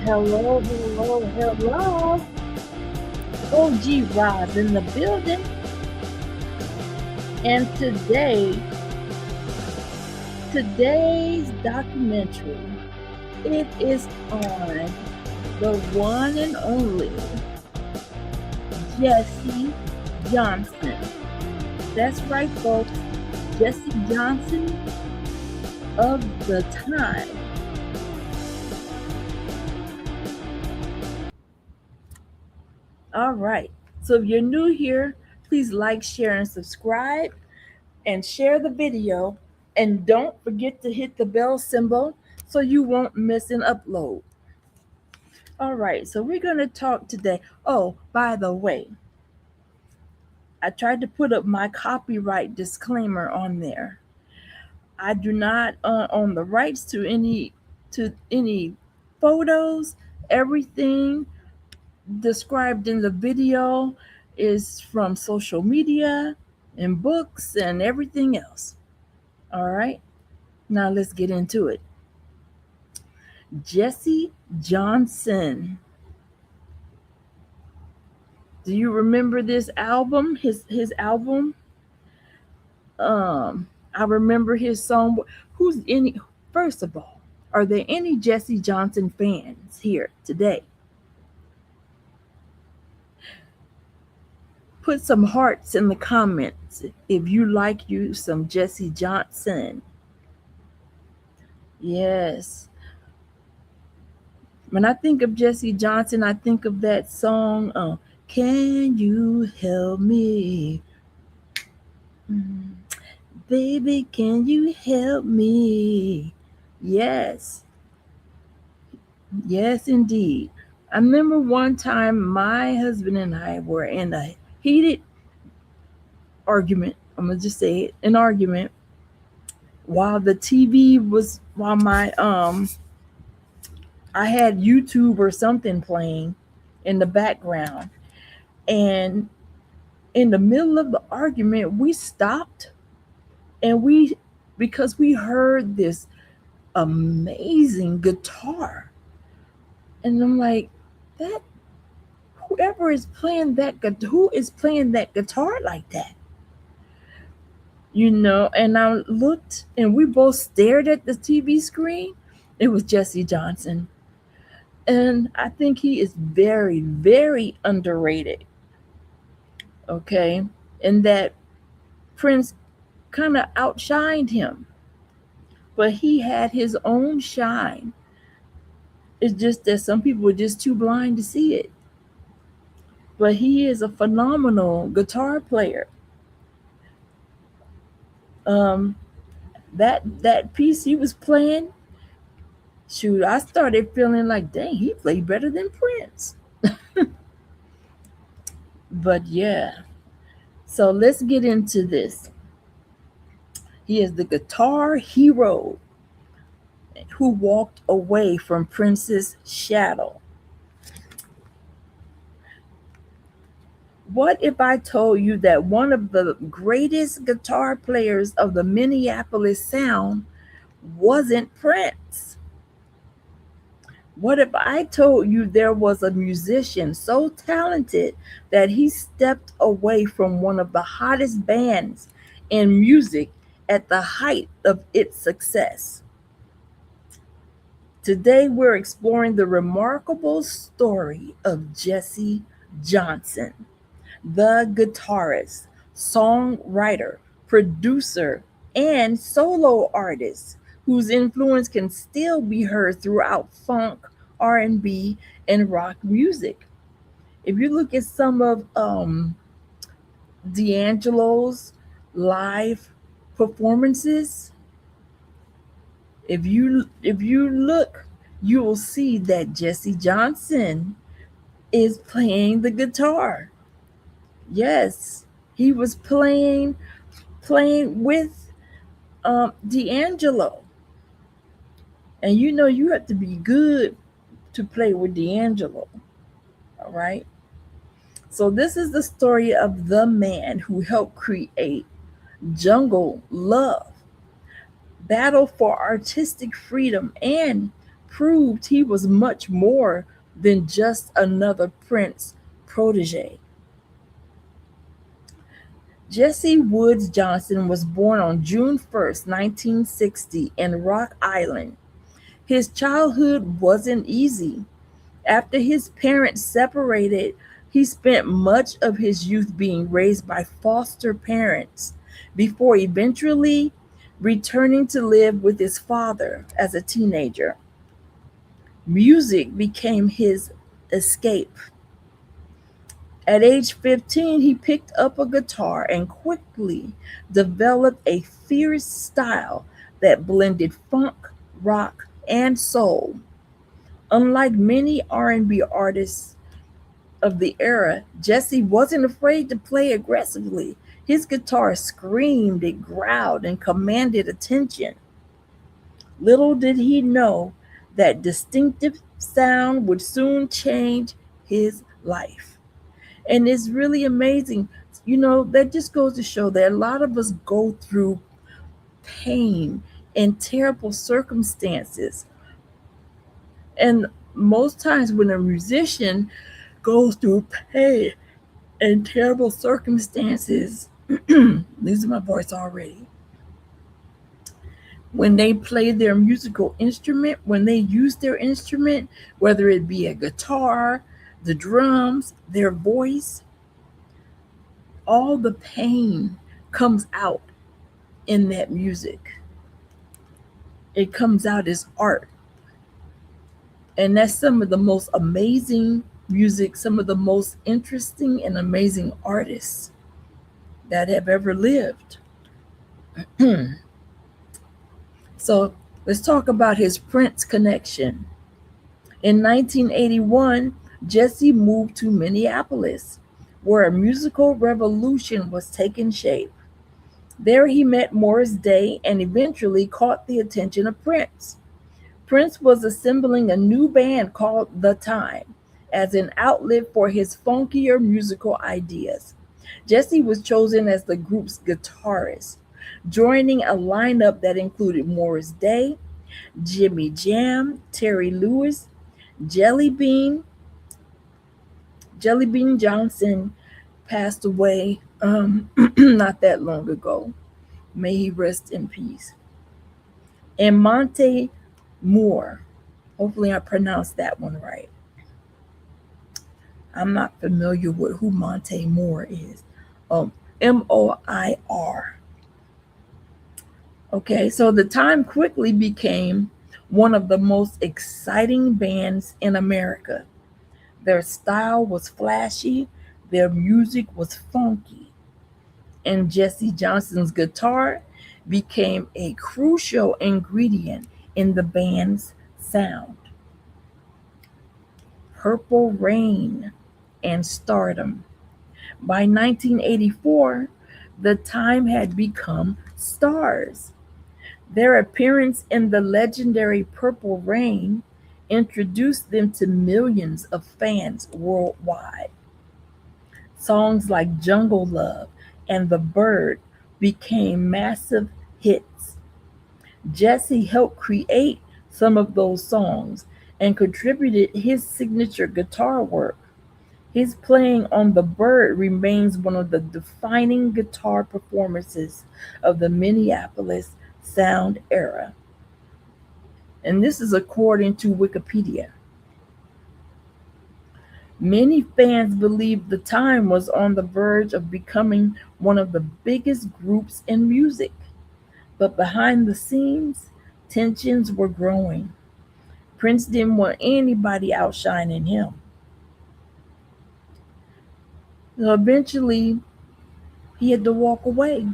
Hello, hello, hello. OG Roz in the building. And today's documentary, it is on the one and only Jesse Johnson. That's right, folks. Jesse Johnson of the time. All right. So if you're new here, please like, share, and subscribe, and share the video. And don't forget to hit the bell symbol so you won't miss an upload. All right, so we're going to talk today. Oh, by the way, I tried to put up my copyright disclaimer on there. I do not own the rights to any photos. Everything described in the video is from social media and books and everything else. All right, now let's get into it. Jesse Johnson. Do you remember this album? His album? I remember his song. Who's any First of all, are there any Jesse Johnson fans here today? Put some hearts in the comments if you like you some Jesse Johnson. Yes. When I think of Jesse Johnson, I think of that song, Can You Help Me? Baby, can you help me? Yes. Yes, indeed. I remember one time my husband and I were in a heated argument. I'm going to just say it, an argument while the TV was, while I had YouTube or something playing in the background. And in the middle of the argument, we stopped and because we heard this amazing guitar. And I'm like, who is playing that guitar like that? And I looked and we both stared at the TV screen. It was Jesse Johnson. And I think he is very, very underrated. Okay. And that Prince kind of outshined him. But he had his own shine. It's just that some people were just too blind to see it. But he is a phenomenal guitar player. That piece he was playing, shoot, I started feeling like, dang, he played better than Prince. But yeah, so let's get into this. He is the guitar hero who walked away from Prince's shadow. What if I told you that one of the greatest guitar players of the Minneapolis Sound wasn't Prince? What if I told you there was a musician so talented that he stepped away from one of the hottest bands in music at the height of its success? Today, we're exploring the remarkable story of Jesse Johnson, the guitarist, songwriter, producer, and solo artist whose influence can still be heard throughout funk, R&B, and rock music. If you look at some of D'Angelo's live performances, if you look, you will see that Jesse Johnson is playing the guitar. Yes, he was playing with D'Angelo. And you have to be good to play with D'Angelo. All right. So this is the story of the man who helped create Jungle Love, Battle for Artistic Freedom, and proved he was much more than just another Prince protege. Jesse Woods Johnson was born on June 1st, 1960, in Rock Island. His childhood wasn't easy. After his parents separated, he spent much of his youth being raised by foster parents before eventually returning to live with his father as a teenager. Music became his escape. At age 15, he picked up a guitar and quickly developed a fierce style that blended funk, rock, and soul. Unlike many R&B artists of the era, Jesse wasn't afraid to play aggressively. His guitar screamed, it growled, and commanded attention. Little did he know that distinctive sound would soon change his life. And it's really amazing. That just goes to show that a lot of us go through pain and terrible circumstances. And most times when a musician goes through pain and terrible circumstances, losing my voice already, when they play their musical instrument, when they use their instrument, whether it be a guitar, the drums, their voice, all the pain comes out in that music. It comes out as art. And that's some of the most amazing music, some of the most interesting and amazing artists that have ever lived. So let's talk about his Prince connection. In 1981, Jesse moved to Minneapolis, where a musical revolution was taking shape. There he met Morris Day and eventually caught the attention of Prince. Prince was assembling a new band called The Time as an outlet for his funkier musical ideas. Jesse was chosen as the group's guitarist, joining a lineup that included Morris Day, Jimmy Jam, Terry Lewis, Jelly Bean. Jelly Bean Johnson passed away not that long ago. May he rest in peace. And Monte Moore. Hopefully I pronounced that one right. I'm not familiar with who Monte Moore is. Moir. Okay, so The Time quickly became one of the most exciting bands in America. Their style was flashy, their music was funky, and Jesse Johnson's guitar became a crucial ingredient in the band's sound. Purple Rain and Stardom. By 1984, The Time had become stars. Their appearance in the legendary Purple Rain introduced them to millions of fans worldwide. Songs like Jungle Love and The Bird became massive hits. Jesse helped create some of those songs and contributed his signature guitar work. His playing on The Bird remains one of the defining guitar performances of the Minneapolis Sound era. And this is according to Wikipedia. Many fans believed The Time was on the verge of becoming one of the biggest groups in music. But behind the scenes, tensions were growing. Prince didn't want anybody outshining him. So eventually, he had to walk away.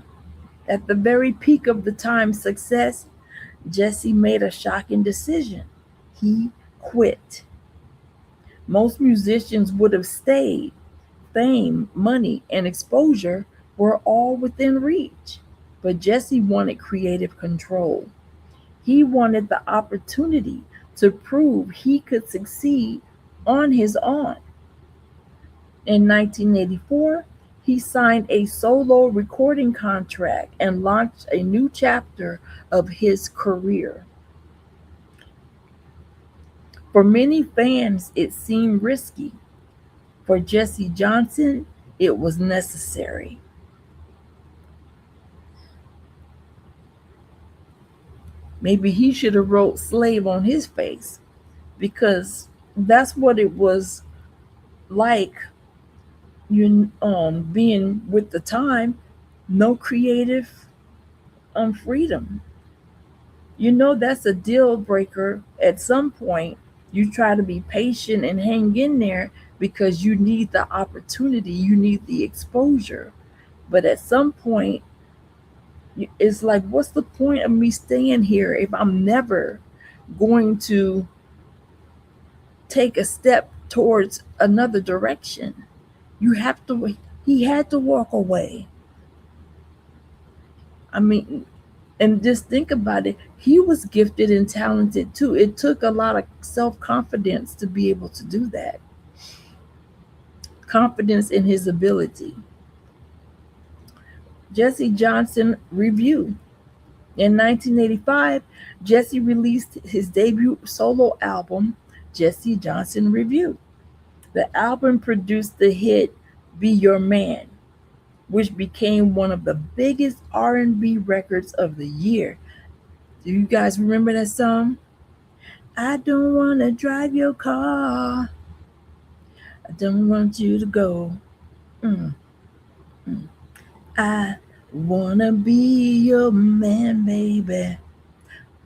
At the very peak of The Time's success, Jesse made a shocking decision. He quit. Most musicians would have stayed. Fame, money, and exposure were all within reach. But Jesse wanted creative control. He wanted the opportunity to prove he could succeed on his own. In 1984, he signed a solo recording contract and launched a new chapter of his career. For many fans, it seemed risky. For Jesse Johnson, it was necessary. Maybe he should have wrote slave on his face because that's what it was like, you being with the time, no creative freedom. That's a deal breaker. At some point you try to be patient and hang in there because you need the opportunity, you need the exposure. But at some point, it's like, what's the point of me staying here if I'm never going to take a step towards another direction? You have to, he had to walk away. I mean, and just think about it. He was gifted and talented too. It took a lot of self confidence to be able to do that, confidence in his ability. Jesse Johnson Review. In 1985, Jesse released his debut solo album, Jesse Johnson Review. The album produced the hit Be Your Man, which became one of the biggest R&B records of the year. Do you guys remember that song? I don't want to drive your car. I don't want you to go. Mm, mm. I want to be your man, baby.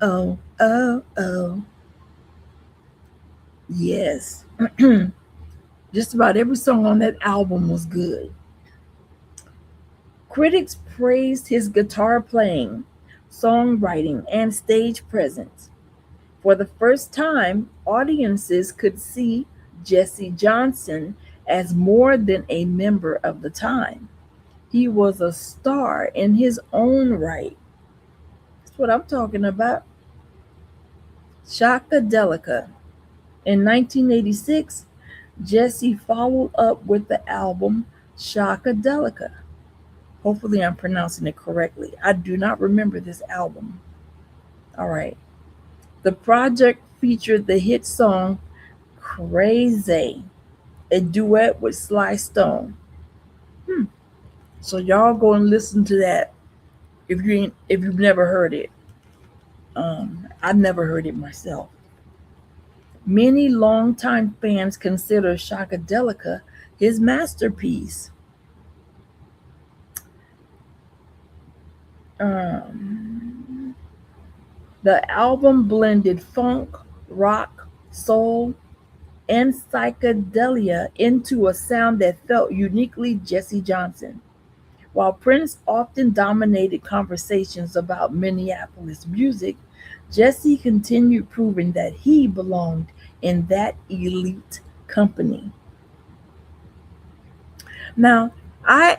Oh, oh, oh. Yes. Just about every song on that album was good. Critics praised his guitar playing, songwriting, and stage presence. For the first time, audiences could see Jesse Johnson as more than a member of the time. He was a star in his own right. That's what I'm talking about. Shockadelica. In 1986, Jesse followed up with the album Shockadelica. Hopefully, I'm pronouncing it correctly. I do not remember this album. All right. The project featured the hit song Crazay, a duet with Sly Stone. So y'all go and listen to that if you've never heard it. I've never heard it myself. Many longtime fans consider Shockadelica his masterpiece. Um, the album blended funk, rock, soul, and psychedelia into a sound that felt uniquely Jesse Johnson. While Prince often dominated conversations about Minneapolis music, Jesse continued proving that he belonged in that elite company. Now, I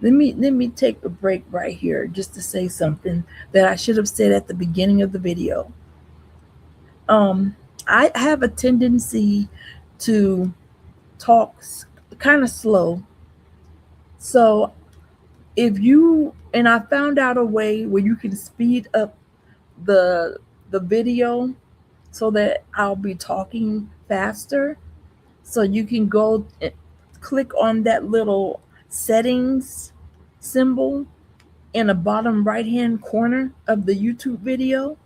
let me take a break right here just to say something that I should have said at the beginning of the video. Um, I have a tendency to talk kind of slow. So if you and I found out a way where you can speed up the the video so that I'll be talking faster. So you can go click on that little settings symbol in the bottom right hand corner of the YouTube video,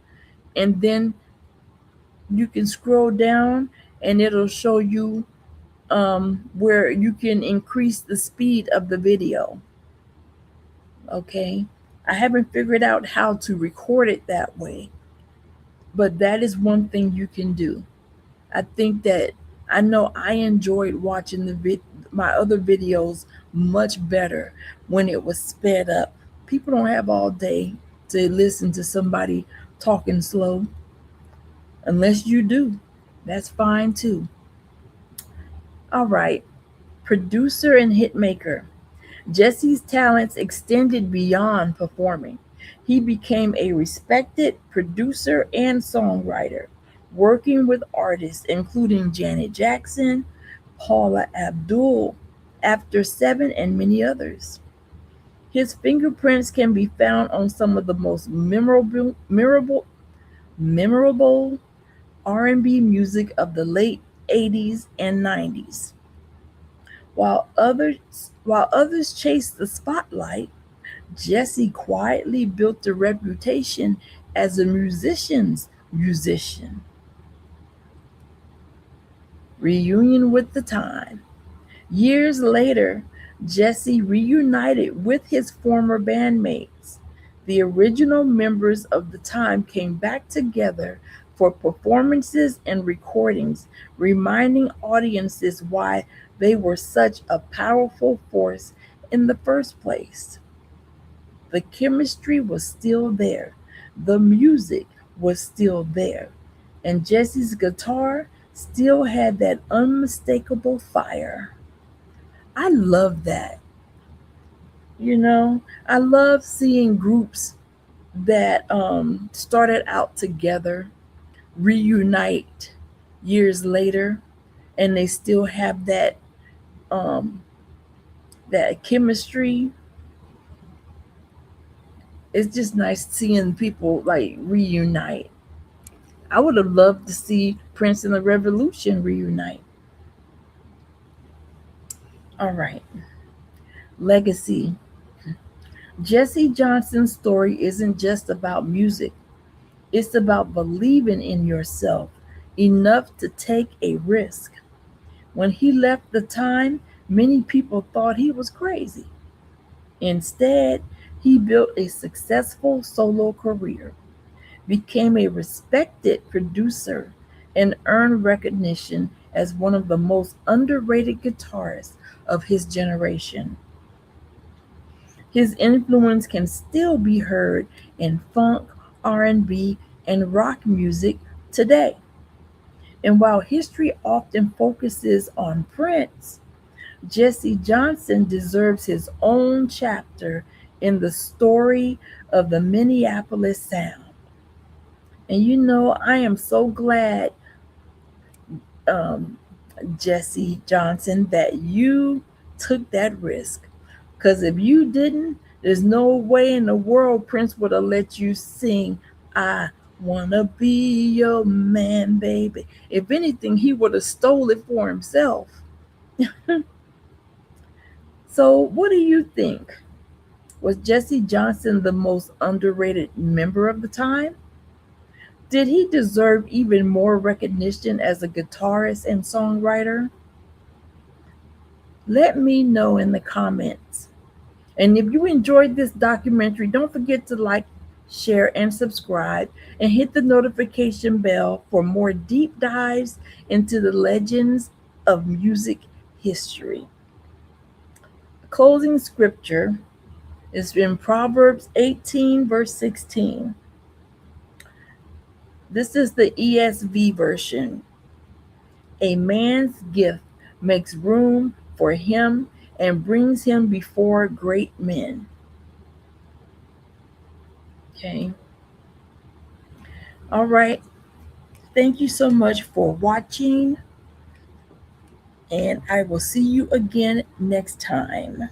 and then you can scroll down and it'll show you where you can increase the speed of the video. Okay, I haven't figured out how to record it that way, but that is one thing you can do. I think that I know I enjoyed watching my other videos much better when it was sped up. People don't have all day to listen to somebody talking slow. Unless you do, that's fine too. All right, producer and hitmaker. Jesse's talents extended beyond performing. He became a respected producer and songwriter, working with artists including Janet Jackson, Paula Abdul, After Seven, and many others. His fingerprints can be found on some of the most memorable R&B music of the late 80s and 90s. While others chased the spotlight, Jesse quietly built a reputation as a musician's musician. Reunion with the Time. Years later, Jesse reunited with his former bandmates. The original members of the Time came back together for performances and recordings, reminding audiences why they were such a powerful force in the first place. The chemistry was still there, the music was still there, and Jesse's guitar still had that unmistakable fire. I love that. You know, I love seeing groups that started out together reunite years later, and they still have um, that chemistry. It's just nice seeing people like reunite. I would have loved to see Prince and the Revolution reunite. All right, legacy. Jesse Johnson's story isn't just about music. It's about believing in yourself enough to take a risk. When he left the Time, many people thought he was crazy. Instead, he built a successful solo career, became a respected producer, and earned recognition as one of the most underrated guitarists of his generation. His influence can still be heard in funk, R&B, and rock music today. And while history often focuses on Prince, Jesse Johnson deserves his own chapter in the story of the Minneapolis Sound. And you know, I am so glad, um, Jesse Johnson, that you took that risk. Because if you didn't, there's no way in the world Prince would have let you sing, I wanna be your man, baby. If anything, he would have stole it for himself. So, what do you think? Was Jesse Johnson the most underrated member of the Time? Did he deserve even more recognition as a guitarist and songwriter? Let me know in the comments. And if you enjoyed this documentary, don't forget to like, share, and subscribe, and hit the notification bell for more deep dives into the legends of music history. Closing scripture is in Proverbs 18, verse 16. This is the ESV version. A man's gift makes room for him and brings him before great men. Okay. All right. Thank you so much for watching, and I will see you again next time.